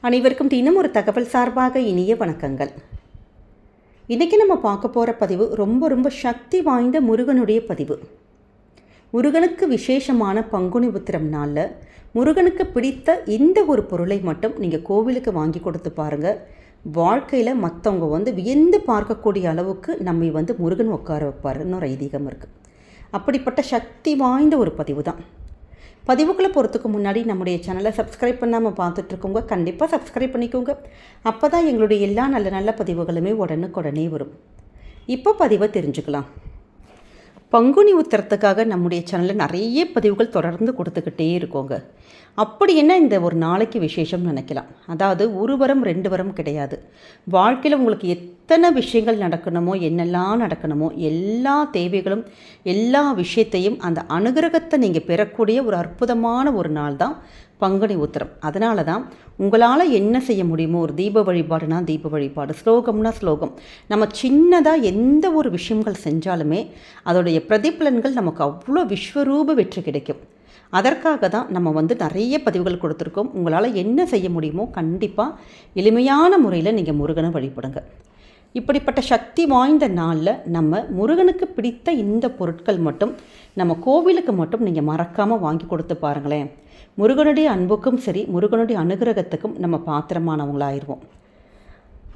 அனைவருக்கும் தினம் ஒரு தகவல் சார்பாக இனிய வணக்கங்கள். இன்றைக்கி நம்ம பார்க்க போகிற பதிவு ரொம்ப சக்தி வாய்ந்த முருகனுடைய பதிவு. முருகனுக்கு விசேஷமான பங்குனி உத்திரம் நாளில் முருகனுக்கு பிடித்த இந்த ஒரு பொருளை மட்டும் நீங்கள் கோவிலுக்கு வாங்கி கொடுத்து பாருங்கள். வாழ்க்கையில் மற்றவங்க வியந்து பார்க்கக்கூடிய அளவுக்கு நம்மை முருகன் உட்கார வைப்பாருன்னு ஒரு ஐதீகம் இருக்குது. அப்படிப்பட்ட சக்தி வாய்ந்த ஒரு பதிவு தான். பதிவுக்குள்ளே போகிறதுக்கு முன்னாடி நம்முடைய சேனலை சப்ஸ்கிரைப் பண்ணாமல் பார்த்துட்ருக்கோங்க. கண்டிப்பாக சப்ஸ்கிரைப் பண்ணிக்கோங்க. அப்போ தான் எங்களுடைய எல்லா நல்ல பதிவுகளுமே உடனுக்குடனே வரும். இப்போ பதிவை தெரிஞ்சுக்கலாம். பங்குனி உத்திரத்துக்காக நம்முடைய சேனலில் நிறைய பதிவுகள் தொடர்ந்து கொடுத்துக்கிட்டே இருக்கோங்க. அப்படி என்ன இந்த ஒரு நாளைக்கு விசேஷம் நினைக்கலாம். அதாவது ஒரு வரம் 2 வரம் கிடையாது. வாழ்க்கையில் உங்களுக்கு எத்தனை விஷயங்கள் நடக்கணுமோ, என்னெல்லாம் நடக்கணுமோ, எல்லா தேவைகளும் எல்லா விஷயத்தையும் அந்த அனுகிரகத்தை நீங்கள் பெறக்கூடிய ஒரு அற்புதமான ஒரு நாள் தான் பங்குனி உத்திரம். அதனால தான் உங்களால் என்ன செய்ய முடியுமோ, ஒரு தீப வழிபாடுனா தீப வழிபாடு, ஸ்லோகம்னா ஸ்லோகம், நம்ம சின்னதாக எந்த ஒரு விஷயங்கள் செஞ்சாலுமே அதோடைய பிரதிபலன்கள் நமக்கு அவ்வளோ விஸ்வரூப வெற்றி கிடைக்கும். அதற்காக தான் நம்ம நிறைய பதிவுகள் கொடுத்துருக்கோம். உங்களால் என்ன செய்ய முடியுமோ கண்டிப்பாக எளிமையான முறையில் நீங்கள் முருகனை வழிபடுங்க. இப்படிப்பட்ட சக்தி வாய்ந்த நாளில் நம்ம முருகனுக்கு பிடித்த இந்த பொருட்கள் மட்டும் நம்ம கோவிலுக்கு மட்டும் நீங்கள் மறக்காமல் வாங்கி கொடுத்து பாருங்களேன். முருகனுடைய அன்புக்கும் சரி, முருகனுடைய அனுகிரகத்துக்கும் நம்ம பாத்திரமானவங்களாயிருவோம்.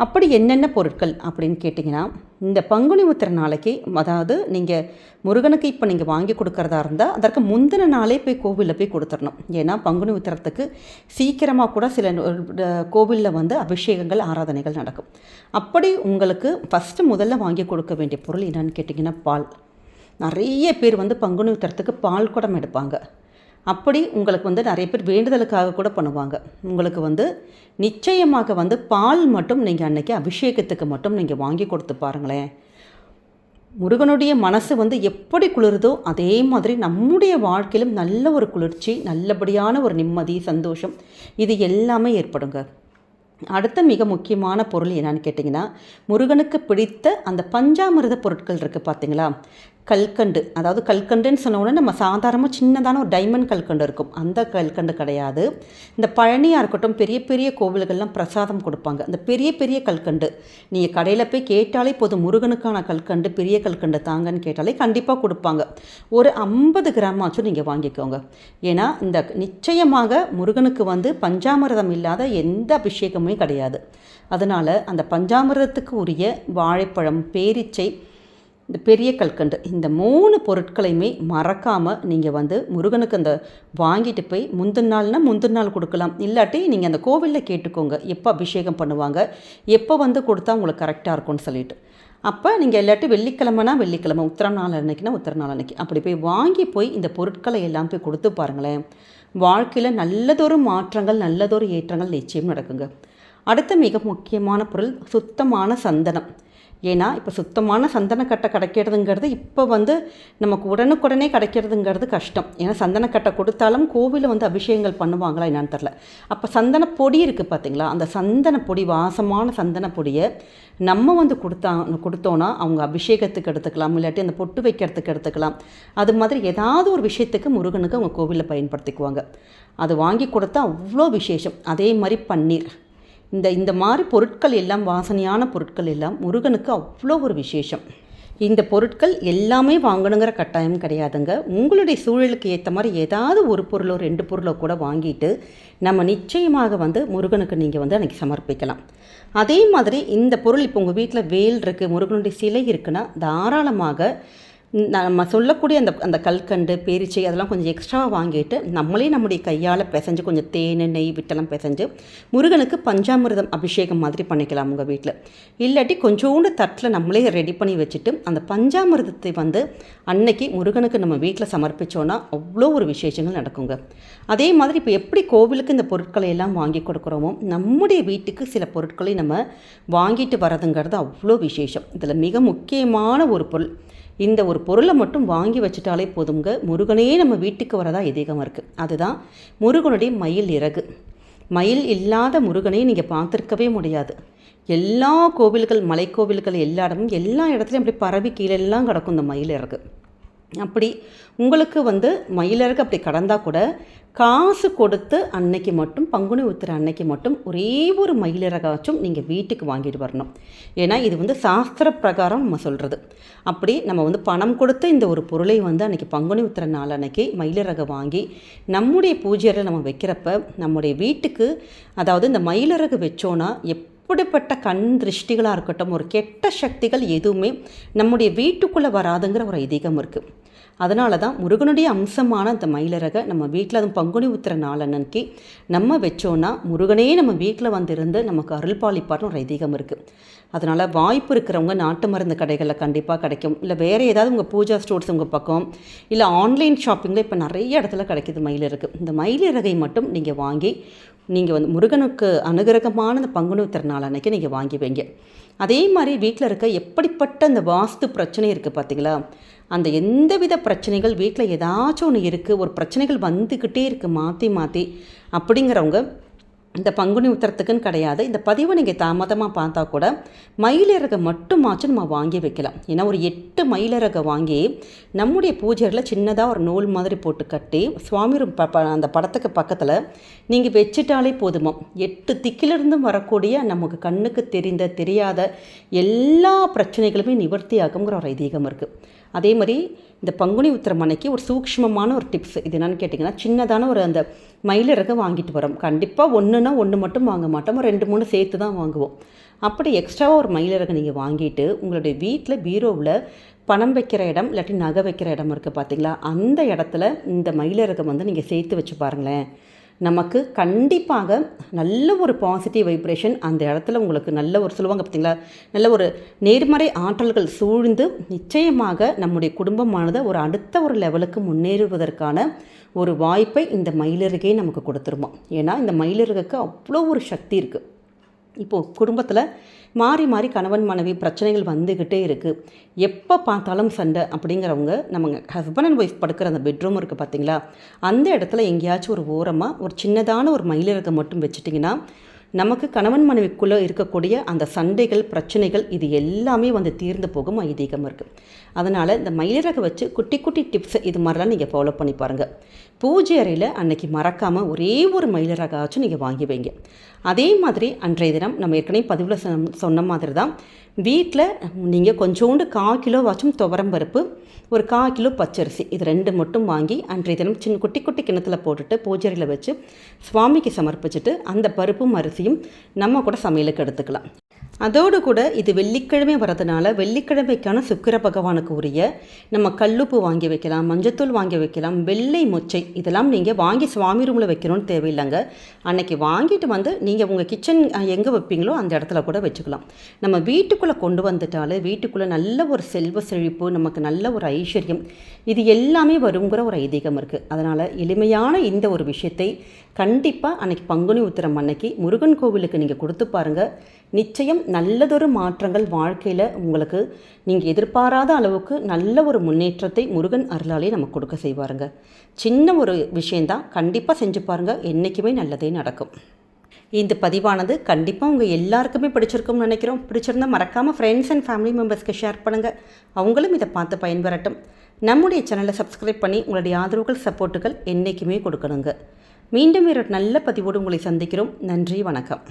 அப்படி என்னென்ன பொருட்கள் அப்படின்னு கேட்டிங்கன்னா, இந்த பங்குனி உத்திர நாளைக்கு, அதாவது நீங்கள் முருகனுக்கு இப்போ நீங்கள் வாங்கி கொடுக்குறதா இருந்தால் அதற்கு முந்தின நாளே போய் கோவிலில் போய் கொடுத்துடணும். ஏன்னா பங்குனி உத்திரத்துக்கு சீக்கிரமாக கூட சில கோவிலில் அபிஷேகங்கள் ஆராதனைகள் நடக்கும். அப்படி உங்களுக்கு முதல்ல வாங்கி கொடுக்க வேண்டிய பொருள் என்னன்னு கேட்டிங்கன்னா பால். நிறைய பேர் பங்குனி உத்திரத்துக்கு பால் குடம் எடுப்பாங்க. அப்படி உங்களுக்கு நிறைய பேர் வேண்டுதலுக்காக கூட பண்ணுவாங்க. உங்களுக்கு நிச்சயமாக பால் மட்டும் நீங்கள் அன்றைக்கி அபிஷேகத்துக்கு மட்டும் நீங்கள் வாங்கி கொடுத்து பாருங்களேன். முருகனுடைய மனசு எப்படி குளிருதோ அதே மாதிரி நம்முடைய வாழ்க்கையிலும் நல்ல ஒரு குளிர்ச்சி, நல்லபடியான ஒரு நிம்மதி, சந்தோஷம் இது எல்லாமே ஏற்படுங்க. அடுத்த மிக முக்கியமான பொருள் என்னன்னு கேட்டிங்கன்னா, முருகனுக்கு பிடித்த அந்த பஞ்சாமிர்த பொருட்கள் இருக்குது பார்த்தீங்களா. கல்கண்டு, அதாவது கல்கண்டுன்னு சொன்னோடனே நம்ம சாதாரணமாக சின்னதான ஒரு டைமண்ட் கல்கண்டு இருக்கும், அந்த கல்கண்டு கிடையாது. இந்த பழனியாக இருக்கட்டும், பெரிய பெரிய கோவில்கள்லாம் பிரசாதம் கொடுப்பாங்க. அந்த பெரிய பெரிய கல்கண்டு நீங்கள் கடையில் போய் கேட்டாலே போதும், முருகனுக்கான கல்கண்டு பெரிய கல்கண்டு தாங்கன்னு கேட்டாலே கண்டிப்பாக கொடுப்பாங்க. ஒரு 50 கிராமாச்சும் நீங்கள் வாங்கிக்கோங்க. ஏன்னா இந்த நிச்சயமாக முருகனுக்கு பஞ்சாமிர்தம் இல்லாத எந்த அபிஷேகமுமே கிடையாது. அதனால் அந்த பஞ்சாமிர்தத்துக்கு உரிய வாழைப்பழம், பேரிச்சை, இந்த பெரிய கல்கண்டு, இந்த 3 பொருட்களையுமே மறக்காமல் நீங்கள் முருகனுக்கு அந்த வாங்கிட்டு போய் முந்தின நாள் கொடுக்கலாம். இல்லாட்டி நீங்கள் அந்த கோவிலில் கேட்டுக்கோங்க எப்போ அபிஷேகம் பண்ணுவாங்க, எப்போ கொடுத்தா உங்களுக்கு கரெக்டாக இருக்கும்னு சொல்லிட்டு. அப்போ நீங்கள் இல்லாட்டி வெள்ளிக்கிழமைனா வெள்ளிக்கிழமை, உத்திரம் நாள் அன்னைக்குனா உத்திர நாள் அன்னைக்கு அப்படி போய் வாங்கி போய் இந்த பொருட்களை எல்லாம் போய் கொடுத்து பாருங்களேன். வாழ்க்கையில் நல்லதொரு மாற்றங்கள், நல்லதொரு ஏற்றங்கள் நிச்சயம் நடக்குங்க. அடுத்த மிக முக்கியமான பொருள் சுத்தமான சந்தனம். ஏன்னா இப்போ சுத்தமான சந்தனக்கட்டை கிடைக்கிறதுங்கிறது இப்போ நமக்கு உடனுக்குடனே கிடைக்கிறதுங்கிறது கஷ்டம். ஏன்னா சந்தனக்கட்டை கொடுத்தாலும் கோவிலில் அபிஷேகங்கள் பண்ணுவாங்களா என்னான்னு தெரில. அப்போ சந்தன பொடி இருக்குது பார்த்தீங்களா, அந்த சந்தன பொடி, வாசமான சந்தன பொடியை நம்ம கொடுத்தோன்னா அவங்க அபிஷேகத்துக்கு எடுத்துக்கலாம், இல்லாட்டி அந்த பொட்டு வைக்கிறதுக்கு எடுத்துக்கலாம். அது மாதிரி ஏதாவது ஒரு விஷயத்துக்கு முருகனுக்கு அவங்க கோவிலில் பயன்படுத்திக்குவாங்க. அது வாங்கி கொடுத்தா அவ்வளோ விசேஷம். அதே மாதிரி பன்னீர், இந்த மாதிரி பொருட்கள் எல்லாம், வாசனையான பொருட்கள் எல்லாம் முருகனுக்கு அவ்வளோ ஒரு விசேஷம். இந்த பொருட்கள் எல்லாமே வாங்கணுங்கிற கட்டாயம் கிடையாதுங்க. உங்களுடைய சூழலுக்கு ஏற்ற மாதிரி ஏதாவது ஒரு பொருளோ 2 பொருளோ கூட வாங்கிட்டு நம்ம நிச்சயமாக முருகனுக்கு நீங்கள் அன்றைக்கி சமர்ப்பிக்கலாம். அதே மாதிரி இந்த பொருள், இப்போ உங்கள் வீட்டில் வேல் இருக்குது, முருகனுடைய சிலை இருக்குன்னா தாராளமாக நம்ம சொல்லக்கூடிய அந்த கல்கண்டு, பேரிச்சை அதெல்லாம் கொஞ்சம் எக்ஸ்ட்ராவாக வாங்கிட்டு நம்மளே நம்முடைய கையால் பிசைஞ்சு கொஞ்சம் தேன், நெய் விட்டெல்லாம் பிசைஞ்சு முருகனுக்கு பஞ்சாமிர்தம் அபிஷேகம் மாதிரி பண்ணிக்கலாம் உங்கள் வீட்டில். இல்லாட்டி கொஞ்சோண்டு தட்டில் நம்மளே ரெடி பண்ணி வச்சுட்டு அந்த பஞ்சாமிர்தத்தை அன்னைக்கு முருகனுக்கு நம்ம வீட்டில் சமர்ப்பித்தோன்னா அவ்வளோ ஒரு விசேஷங்கள் நடக்குங்க. அதே மாதிரி இப்போ எப்படி கோவிலுக்கு இந்த பொருட்களை எல்லாம் வாங்கி கொடுக்குறோமோ, நம்முடைய வீட்டுக்கு சில பொருட்களை நம்ம வாங்கிட்டு வரதுங்கிறது அவ்வளோ விசேஷம். இதில் மிக முக்கியமான ஒரு பொருள், இந்த ஒரு பொருளை மட்டும் வாங்கி வச்சுட்டாலே போதுங்க, முருகனே நம்ம வீட்டுக்கு வரதா ஐதீகம் இருக்குது. அதுதான் முருகனுடைய மயில் இறகு. மயில் இல்லாத முருகனை நீங்கள் பார்த்துருக்கவே முடியாது. எல்லா கோவில்கள், மலைக்கோவில்கள், எல்லா இடமும், எல்லா இடத்துலையும் அப்படி பரவி கீழெல்லாம் கிடக்கும் இந்த மயில் இறகு. அப்படி உங்களுக்கு மயிலிறகு அப்படி கடந்தால் கூட காசு கொடுத்து அன்னைக்கு மட்டும் பங்குனி உத்திர அன்னைக்கு மட்டும் ஒரே ஒரு மயிலிறகாச்சும் நீங்கள் வீட்டுக்கு வாங்கிட்டு வரணும். ஏன்னா இது சாஸ்திர பிரகாரம் நம்ம சொல்கிறது. அப்படி நம்ம பணம் கொடுத்து இந்த ஒரு பொருளை அன்றைக்கி பங்குனி உத்திர நாள் அன்னைக்கு மயிலிறகை வாங்கி நம்முடைய பூஜையில் நம்ம வைக்கிறப்ப நம்முடைய வீட்டுக்கு, அதாவது இந்த மயிலிறகு வச்சோன்னா எப்படிப்பட்ட கண் திருஷ்டிகளாக இருக்கட்டும், ஒரு கெட்ட சக்திகள் எதுவுமே நம்முடைய வீட்டுக்குள்ளே வராதுங்கிற ஒரு ஐதீகம் இருக்குது. அதனால தான் முருகனுடைய அம்சமான அந்த மயிலிறகை நம்ம வீட்டில், அதுவும் பங்குனி உத்திர நாள் அன்னைக்கு நம்ம வச்சோன்னா முருகனே நம்ம வீட்டில் இருந்து நமக்கு அருள் பாலிப்பார்னு ஒரு ஐதீகம் இருக்குது. அதனால் வாய்ப்பு இருக்கிறவங்க நாட்டு மருந்து கடைகளில் கண்டிப்பாக கிடைக்கும். இல்லை வேறு ஏதாவது உங்கள் பூஜா ஸ்டோர்ஸ் உங்கள் பக்கம், இல்லை ஆன்லைன் ஷாப்பிங்கில் இப்போ நிறைய இடத்துல கிடைக்கிது மயிலிறகு. இந்த மயிலிறகை மட்டும் நீங்கள் வாங்கி நீங்கள் முருகனுக்கு அனுகிரகமான இந்த பங்குனி உத்திர நாள் அன்னைக்கு நீங்கள் வாங்கி வைங்க. அதே மாதிரி வீட்டில் இருக்க எப்படிப்பட்ட இந்த வாஸ்து பிரச்சனை இருக்குது பார்த்தீங்களா, அந்த எந்தவித பிரச்சனைகள் வீட்டில் ஏதாச்சும் ஒன்று இருக்குது, ஒரு பிரச்சனைகள் வந்துக்கிட்டே இருக்குது மாற்றி மாற்றி அப்படிங்கிறவங்க இந்த பங்குனி உத்திரத்துக்குன்னு கிடையாது. இந்த பதிவை நீங்கள் தாமதமாக பார்த்தா கூட மயிலிறகை மட்டுமாச்சும் நம்ம வாங்கி வைக்கலாம். ஏன்னா ஒரு 8 மயிலிறகை வாங்கி நம்முடைய பூஜைகளில் சின்னதாக ஒரு நூல் மாதிரி போட்டு கட்டி சுவாமி அந்த படத்துக்கு பக்கத்தில் நீங்கள் வச்சுட்டாலே போதுமா, 8 திக்கிலிருந்தும் வரக்கூடிய நமக்கு கண்ணுக்கு தெரியாத எல்லா பிரச்சனைகளுமே நிவர்த்தி ஆகுங்கிற ஒரு ஐதீகம் இருக்குது. அதே மாதிரி இந்த பங்குனி உத்திரம் அன்னைக்கு ஒரு சூக்ஷ்மமான ஒரு டிப்ஸ் இது என்னென்னு கேட்டிங்கன்னா, சின்னதான ஒரு அந்த மயிலிறகை வாங்கிட்டு வரோம். கண்டிப்பாக ஒன்று மட்டும் வாங்க மாட்டோம், 2-3 சேர்த்து தான் வாங்குவோம். அப்படி எக்ஸ்ட்ராவாக ஒரு மயிலிறகை நீங்கள் வாங்கிட்டு உங்களுடைய வீட்டில் பீரோவில் பணம் வைக்கிற இடம் இல்லாட்டி நகை வைக்கிற இடம் இருக்குது பார்த்தீங்களா, அந்த இடத்துல இந்த மயிலிறகை நீங்கள் சேர்த்து வச்சு பாருங்களேன். நமக்கு கண்டிப்பாக நல்ல ஒரு பாசிட்டிவ் வைப்ரேஷன் அந்த இடத்துல உங்களுக்கு நல்ல ஒரு சொல்லுவாங்க பார்த்தீங்களா, நல்ல ஒரு நேர்மறை ஆற்றல்கள் சூழ்ந்து நிச்சயமாக நம்முடைய குடும்பமானது ஒரு அடுத்த ஒரு லெவலுக்கு முன்னேறுவதற்கான ஒரு வாய்ப்பை இந்த மயிலிறகே நமக்கு கொடுத்துருமா. ஏன்னா இந்த மயிலிறகுக்கு அவ்வளோ ஒரு சக்தி இருக்குது. இப்போது குடும்பத்தில் மாறி மாறி கணவன் மனைவி பிரச்சனைகள் வந்துக்கிட்டே இருக்குது, எப்போ பார்த்தாலும் சண்டை அப்படிங்கிறவங்க நம்ம ஹஸ்பண்ட் அண்ட் ஒய்ஃப் படுக்கிற அந்த பெட்ரூம் இருக்குது பார்த்தீங்களா, அந்த இடத்துல எங்கேயாச்சும் ஒரு ஓரமாக ஒரு சின்னதான ஒரு மயிலிறகை மட்டும் வச்சுட்டிங்கன்னா நமக்கு கணவன் மனைவிக்குள்ளே இருக்கக்கூடிய அந்த சண்டைகள் பிரச்சனைகள் இது எல்லாமே தீர்ந்து போகும் ஐதீகம் இருக்குது. அதனால் இந்த மயிலிறகை வச்சு குட்டி குட்டி டிப்ஸ் இது மாதிரிலாம் நீங்கள் ஃபாலோ பண்ணி பாருங்கள். பூஜை அறையில் அன்றைக்கி மறக்காமல் ஒரே ஒரு மயிலிறகாச்சும் நீங்கள் வாங்கி வைங்க. அதே மாதிரி அன்றைய தினம் நம்ம ஏற்கனவே பதிவில் சொன்ன மாதிரி தான் வீட்டில் நீங்கள் கொஞ்சோண்டு 1/4 கிலோவாச்சும் துவரம் பருப்பு, ஒரு 1/4 கிலோ பச்சரிசி, இது 2 மட்டும் வாங்கி அன்றைய தினம் சின்ன குட்டி குட்டி கிணத்துல போட்டுட்டு பூஜையில் வச்சு சுவாமிக்கு சமர்ப்பிச்சுட்டு அந்த பருப்பும் அரிசியும் நம்ம கூட சமையலுக்கு எடுத்துக்கலாம். அதோடு கூட இது வெள்ளிக்கிழமை வரதுனால வெள்ளிக்கிழமைக்கான சுக்கிர பகவானுக்கு உரிய நம்ம கல்லுப்பு வாங்கி வைக்கலாம், மஞ்சத்தூள் வாங்கி வைக்கலாம், வெள்ளை மொச்சை இதெல்லாம் நீங்கள் வாங்கி சுவாமி ரூமில் வைக்கணும்னு தேவையில்லைங்க. அன்றைக்கி வாங்கிட்டு நீங்கள் உங்கள் கிச்சன் எங்கே வைப்பீங்களோ அந்த இடத்துல கூட வச்சுக்கலாம். நம்ம வீட்டுக்குள்ளே கொண்டு வந்துட்டாலே வீட்டுக்குள்ளே நல்ல ஒரு செல்வ செழிப்பு, நமக்கு நல்ல ஒரு ஐஸ்வர்யம் இது எல்லாமே வருங்கிற ஒரு ஐதீகம் இருக்குது. அதனால் எளிமையான இந்த ஒரு விஷயத்தை கண்டிப்பாக அன்றைக்கி பங்குனி உத்திரம் அன்னைக்கு முருகன் கோவிலுக்கு நீங்கள் கொடுத்து பாருங்கள். நிச்சயம் நல்லதொரு மாற்றங்கள் வாழ்க்கையில் உங்களுக்கு நீங்கள் எதிர்பாராத அளவுக்கு நல்ல ஒரு முன்னேற்றத்தை முருகன் அருளாலே நமக்கு கொடுக்க செய்வாருங்க. சின்ன ஒரு விஷயந்தான், கண்டிப்பாக செஞ்சு பாருங்கள், என்றைக்குமே நல்லதே நடக்கும். இந்த பதிவானது கண்டிப்பாக உங்கள் எல்லாருக்குமே பிடிச்சிருக்கும்னு நினைக்கிறோம். பிடிச்சிருந்தால் மறக்காமல் ஃப்ரெண்ட்ஸ் அண்ட் ஃபேமிலி மெம்பர்ஸ்க்கு ஷேர் பண்ணுங்கள், அவங்களும் இதை பார்த்து பயன்பெறட்டும். நம்முடைய சேனலை சப்ஸ்கிரைப் பண்ணி உங்களுடைய ஆதரவுகள் சப்போர்ட்டுகள் என்றைக்குமே கொடுக்கணுங்க. மீண்டும் ஒரு நல்ல பதிவோடு உங்களை சந்திக்கிறோம். நன்றி, வணக்கம்.